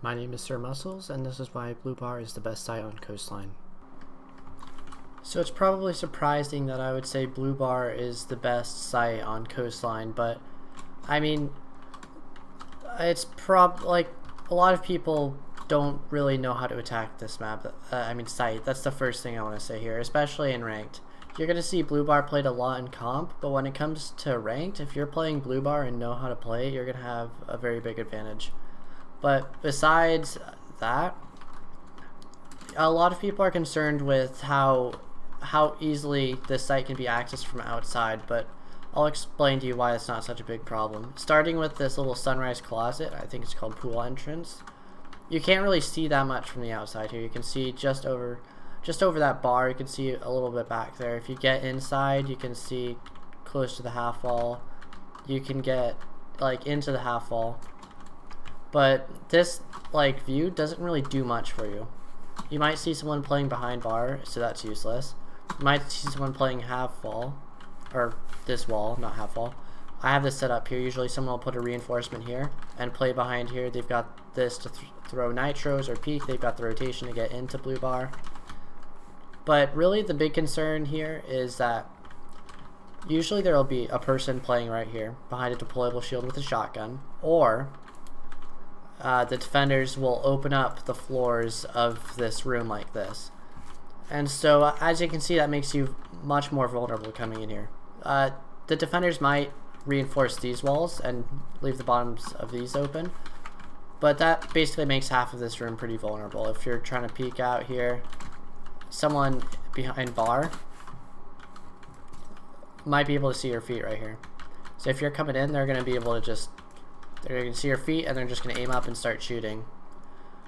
My name is Sir Muscles, and this is why Blue Bar is the best site on Coastline. So it's probably surprising that I would say Blue Bar is the best site on Coastline, but I mean, it's like a lot of people don't really know how to attack this map. Site. That's the first thing I want to say here, especially in ranked. You're going to see Blue Bar played a lot in comp, but when it comes to ranked, if you're playing Blue Bar and know how to play it, you're going to have a very big advantage. But besides that, a lot of people are concerned with how easily this site can be accessed from outside, but I'll explain to you why it's not such a big problem. Starting with this little sunrise closet, I think it's called pool entrance. You can't really see that much from the outside here. You can see just over that bar. You can see a little bit back there. If you get inside, you can see close to the half wall. You can get like into the half wall. But this view doesn't really do much for you. You might see someone playing behind bar, so that's useless. You might see someone playing half wall, or this wall, not half wall. I have this set up here. Usually someone will put a reinforcement here and play behind here. They've got this to throw nitros or peek. They've got the rotation to get into blue bar. But really the big concern here is that usually there will be a person playing right here behind a deployable shield with a shotgun, or the defenders will open up the floors of this room like this. And so as you can see, that makes you much more vulnerable coming in here. The defenders might reinforce these walls and leave the bottoms of these open, but that basically makes half of this room pretty vulnerable. If you're trying to peek out here, someone behind bar might be able to see your feet right here. So if you're coming in, they're going to be able to they're going to see your feet and they're just going to aim up and start shooting.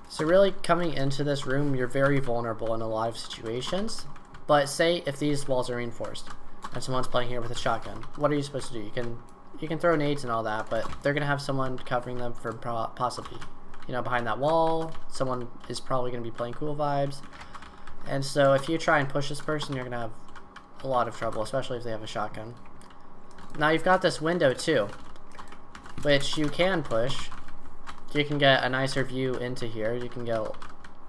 So really coming into this room, you're very vulnerable in a lot of situations. But say if these walls are reinforced and someone's playing here with a shotgun, what are you supposed to do? You can throw nades and all that, but they're going to have someone covering them for possibly, behind that wall. Someone is probably going to be playing cool vibes. And so if you try and push this person, you're going to have a lot of trouble, especially if they have a shotgun. Now you've got this window too, which you can push. You can get a nicer view into here. You can get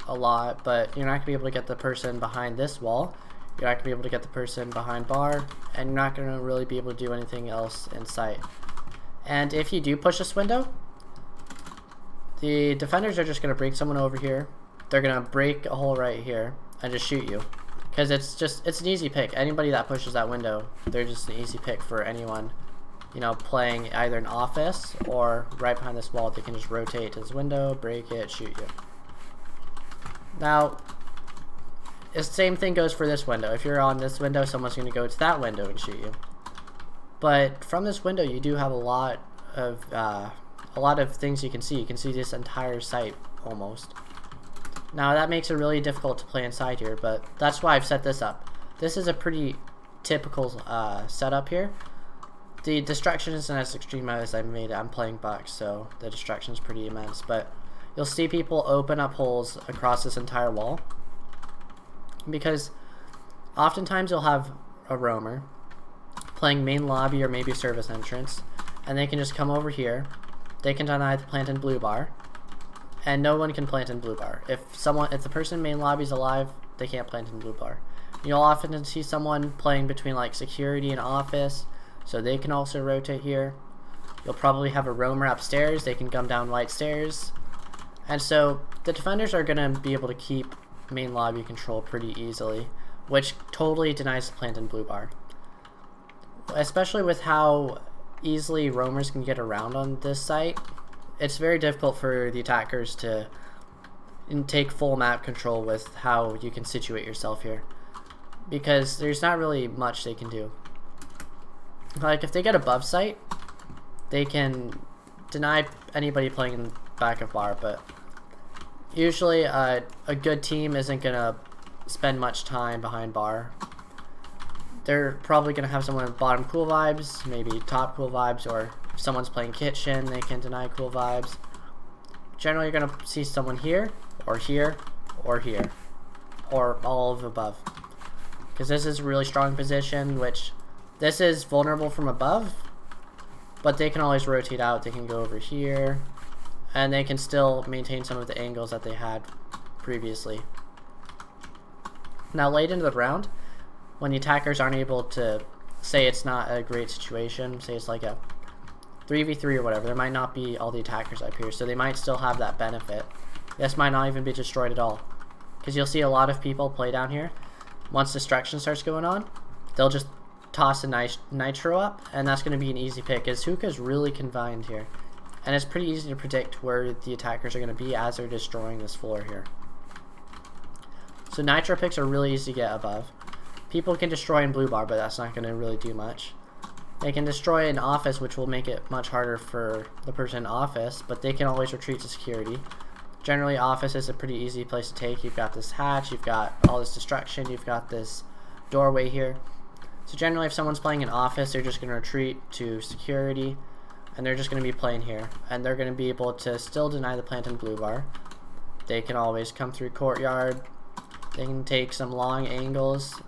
a lot, but you're not going to be able to get the person behind this wall. You're not going to be able to get the person behind bar, and you're not going to really be able to do anything else in sight. And if you do push this window, the defenders are just going to bring someone over here. They're going to break a hole right here and just shoot you, because it's an easy pick. Anybody that pushes that window, they're just an easy pick for anyone playing either an office or right behind this wall. They can just rotate to this window, break it, shoot you. Now, the same thing goes for this window. If you're on this window, someone's going to go to that window and shoot you. But from this window, you do have a lot of things you can see. You can see this entire site almost. Now that makes it really difficult to play inside here, but that's why I've set this up. This is a pretty typical setup here. The destruction isn't as extreme as I made it. I'm playing Bucks, so the destruction is pretty immense. But you'll see people open up holes across this entire wall, because oftentimes you'll have a roamer playing main lobby or maybe service entrance, and they can just come over here. They can deny the plant in blue bar, and no one can plant in blue bar. If the person in main lobby is alive, they can't plant in blue bar. You'll often see someone playing between like security and office, so they can also rotate here. You'll probably have a roamer upstairs. They can come down white stairs. And so the defenders are going to be able to keep main lobby control pretty easily, which totally denies the plant in blue bar. Especially with how easily roamers can get around on this site, it's very difficult for the attackers to take full map control with how you can situate yourself here, because there's not really much they can do. Like if they get above site, they can deny anybody playing in the back of bar, but usually a good team isn't going to spend much time behind bar. They're probably going to have someone at bottom cool vibes, maybe top cool vibes, or if someone's playing kitchen, they can deny cool vibes. Generally you're going to see someone here, or here, or here, or all of the above, because this is a really strong position, which this is vulnerable from above, but they can always rotate out. They can go over here, and they can still maintain some of the angles that they had previously. Now late into the round, when the attackers aren't able to, say it's not a great situation, say it's like a 3v3 or whatever, there might not be all the attackers up here, so they might still have that benefit. This might not even be destroyed at all, because you'll see a lot of people play down here. Once destruction starts going on, they'll just toss a nitro up, and that's going to be an easy pick, because Hookah's really confined here. And it's pretty easy to predict where the attackers are going to be as they're destroying this floor here. So nitro picks are really easy to get above. People can destroy in blue bar, but that's not going to really do much. They can destroy an office, which will make it much harder for the person in office, but they can always retreat to security. Generally, office is a pretty easy place to take. You've got this hatch, you've got all this destruction, you've got this doorway here. So generally, if someone's playing an office, they're just going to retreat to security, and they're just going to be playing here. And they're going to be able to still deny the plant in blue bar. They can always come through courtyard. They can take some long angles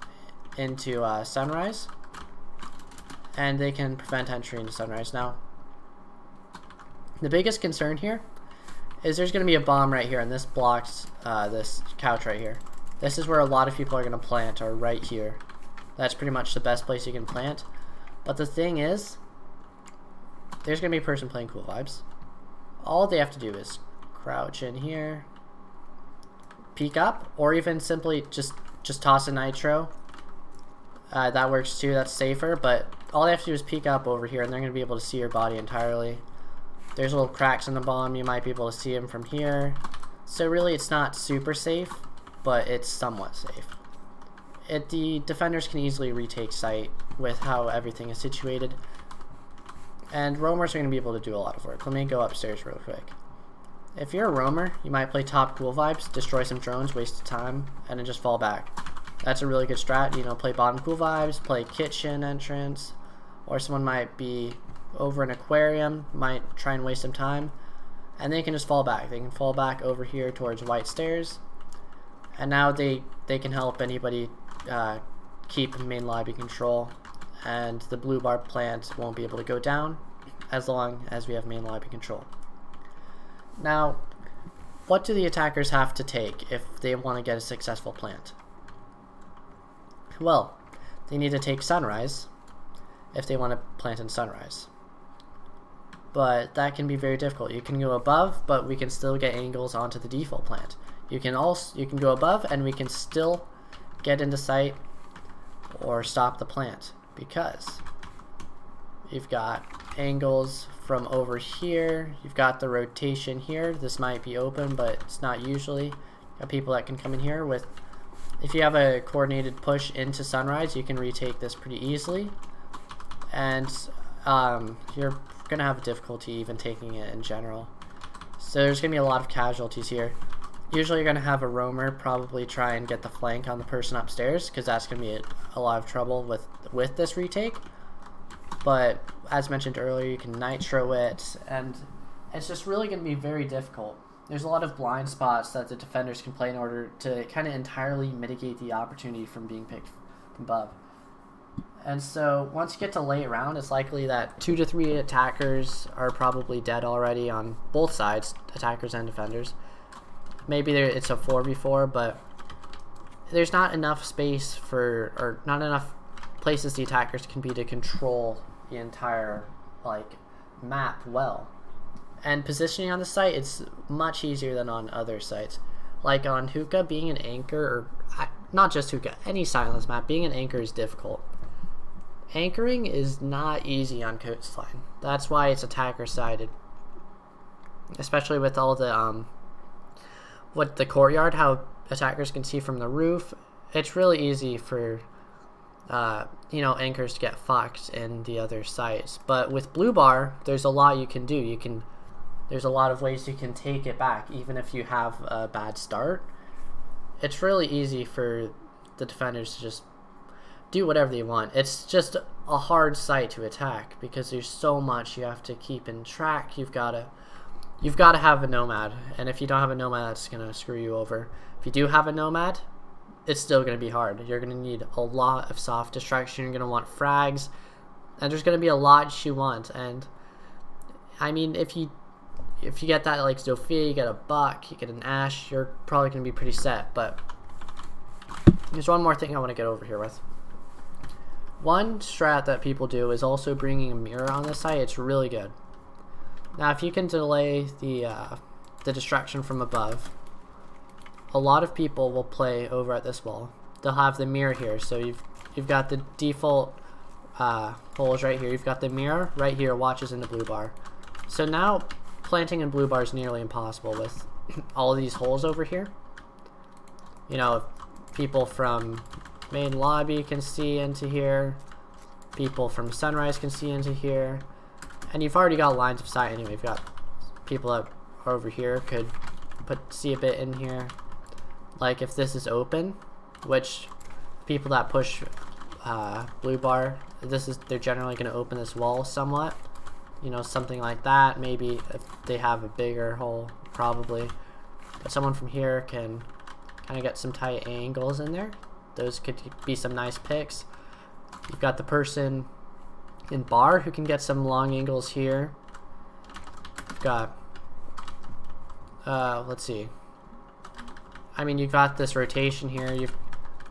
into sunrise, and they can prevent entry into sunrise. Now, the biggest concern here is there's going to be a bomb right here, and this blocks this couch right here. This is where a lot of people are going to plant, or right here. That's pretty much the best place you can plant. But the thing is, there's going to be a person playing Cool Vibes. All they have to do is crouch in here, peek up, or even simply just toss a nitro. That works too, that's safer, but all they have to do is peek up over here, and they're going to be able to see your body entirely. There's little cracks in the bomb, you might be able to see them from here. So really it's not super safe, but it's somewhat safe. The defenders can easily retake site with how everything is situated. And roamers are going to be able to do a lot of work. Let me go upstairs real quick. If you're a roamer, you might play top Cool Vibes, destroy some drones, waste time, and then just fall back. That's a really good strat. You know, play bottom Cool Vibes, play kitchen entrance, or someone might be over an aquarium, might try and waste some time, and they can just fall back. They can fall back over here towards white stairs, and now they can help anybody keep main lobby control, and the blue bar plant won't be able to go down as long as we have main lobby control. Now, what do the attackers have to take if they want to get a successful plant? Well, they need to take sunrise if they want to plant in sunrise. But that can be very difficult. You can go above, but we can still get angles onto the default plant. You can go above, and we can still get into sight or stop the plant, because you've got angles from over here. You've got the rotation here. This might be open, but it's not usually. You've got people that can come in here with. If you have a coordinated push into sunrise, you can retake this pretty easily, and you're gonna have difficulty even taking it in general. So there's gonna be a lot of casualties here. Usually you're gonna have a roamer probably try and get the flank on the person upstairs, because that's gonna be a lot of trouble with this retake. But as mentioned earlier, you can nitro it, and it's just really gonna be very difficult. There's a lot of blind spots that the defenders can play in order to kind of entirely mitigate the opportunity from being picked from above. And so once you get to late round, it's likely that 2 to 3 attackers are probably dead already on both sides, attackers and defenders. Maybe it's a 4v4, but there's not enough space or not enough places the attackers can be to control the entire map well. And positioning on the site, it's much easier than on other sites. Like on Hookah, being an anchor, or not just Hookah, any silence map, being an anchor is difficult. Anchoring is not easy on Coastline. That's why it's attacker sided. Especially with all the the courtyard, how attackers can see from the roof. It's really easy for anchors to get fucked in the other sites. But with blue bar, there's a lot you can do. There's a lot of ways you can take it back, even if you have a bad start. It's really easy for the defenders to just do whatever they want. It's just a hard site to attack because there's so much you have to keep in track. You've got to have a nomad, and if you don't have a nomad, that's gonna screw you over. If you do have a nomad, it's still gonna be hard. You're gonna need a lot of soft destruction. You're gonna want frags, and there's gonna be a lot you want. And I mean, if you if you get that like Zofia, you get a Buck, you get an Ash, you're probably going to be pretty set. But there's one more thing I want to get over here with. One strat that people do is also bringing a mirror on this site. It's really good. Now, if you can delay the destruction from above, a lot of people will play over at this wall. They'll have the mirror here, so you've got the default holes right here. You've got the mirror right here, watches in the blue bar. So now planting in blue bar is nearly impossible with all of these holes over here. You know, people from main lobby can see into here, people from Sunrise can see into here, and you've already got lines of sight anyway. You've got people that are over here could see a bit in here. Like if this is open, which people that push blue bar, they're generally going to open this wall somewhat. You know, something like that. Maybe if they have a bigger hole, probably. But someone from here can kind of get some tight angles in there. Those could be some nice picks. You've got the person in bar who can get some long angles here. You've got, let's see. I mean, you've got this rotation here. You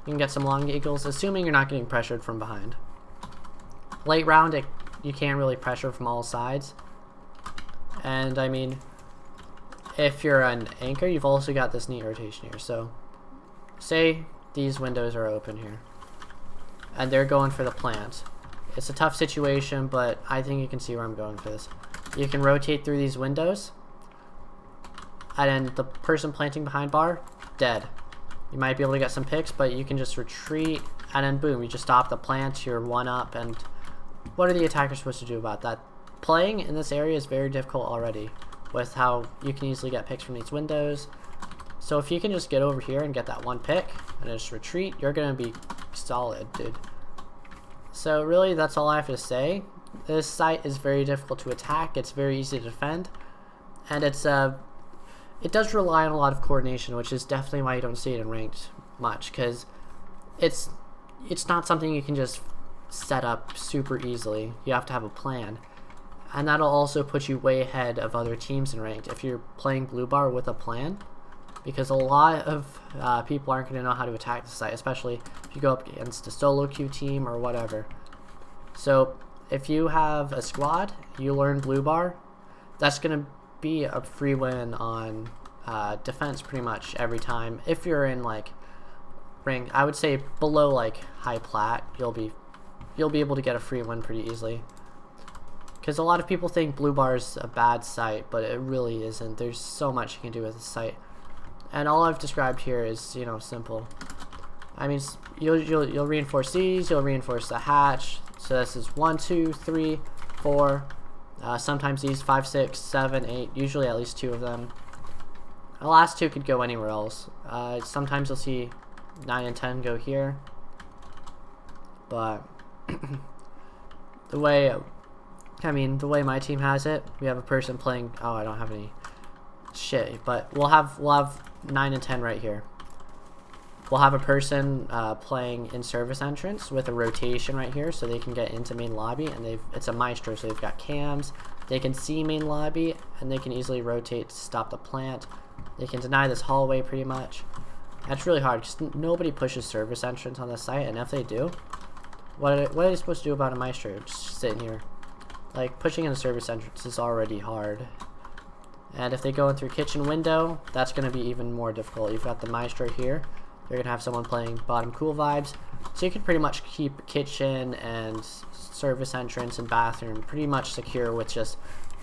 can get some long angles, assuming you're not getting pressured from behind. Late round, you can't really pressure from all sides. And I mean, if you're an anchor, you've also got this neat rotation here. So, say these windows are open here, and they're going for the plant. It's a tough situation, but I think you can see where I'm going for this. You can rotate through these windows, and then the person planting behind bar, dead. You might be able to get some picks, but you can just retreat, and then boom, you just stop the plant, you're one up, and what are the attackers supposed to do about that? Playing in this area is very difficult already, with how you can easily get picks from these windows. So if you can just get over here and get that one pick, and just retreat, you're going to be solid, dude. So really, that's all I have to say. This site is very difficult to attack, it's very easy to defend, and it does rely on a lot of coordination, which is definitely why you don't see it in ranked much, because it's not something you can just set up super easily. You have to have a plan, and that'll also put you way ahead of other teams in ranked if you're playing blue bar with a plan, because a lot of people aren't going to know how to attack the site, especially if you go up against a solo queue team or whatever. So if you have a squad, you learn blue bar, that's going to be a free win on defense pretty much every time. If you're in like rank, I would say below like high plat, you'll be able to get a free win pretty easily. Because a lot of people think blue bar is a bad site, but it really isn't. There's so much you can do with the site, and all I've described here is, you know, simple. I mean, you'll reinforce these, you'll reinforce the hatch. So this is 1, 2, 3, 4. Sometimes these 5, 6, 7, 8. Usually at least 2 of them. The last 2 could go anywhere else. Sometimes you'll see 9 and 10 go here, but the way my team has it, we have a person playing. Oh, I don't have any shit, but we'll have 9 and 10 right here. We'll have a person playing in service entrance with a rotation right here, so they can get into main lobby, and it's a maestro, so they've got cams. They can see main lobby, and they can easily rotate to stop the plant. They can deny this hallway pretty much. That's really hard because nobody pushes service entrance on this site, and if they do, what are they supposed to do about a maestro? Just sitting here. Like, pushing in a service entrance is already hard. And if they go in through kitchen window, that's going to be even more difficult. You've got the maestro here. You're going to have someone playing bottom cool vibes. So you can pretty much keep kitchen and service entrance and bathroom pretty much secure with just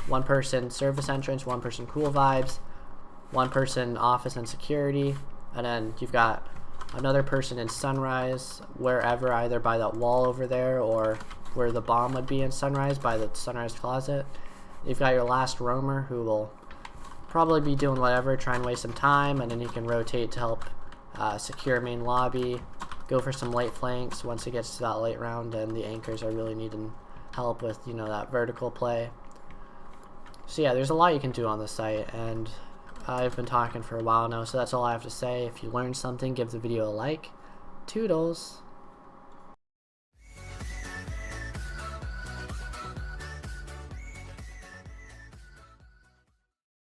one person service entrance, one person cool vibes, one person office and security, and then you've got another person in Sunrise, wherever, either by that wall over there or where the bomb would be in Sunrise, by the Sunrise closet. You've got your last roamer who will probably be doing whatever, try and waste some time, and then you can rotate to help secure main lobby, go for some late flanks once it gets to that late round and the anchors are really needing help with, you know, that vertical play. So yeah, there's a lot you can do on this site, and I've been talking for a while now, so that's all I have to say. If you learned something, give the video a like. Toodles!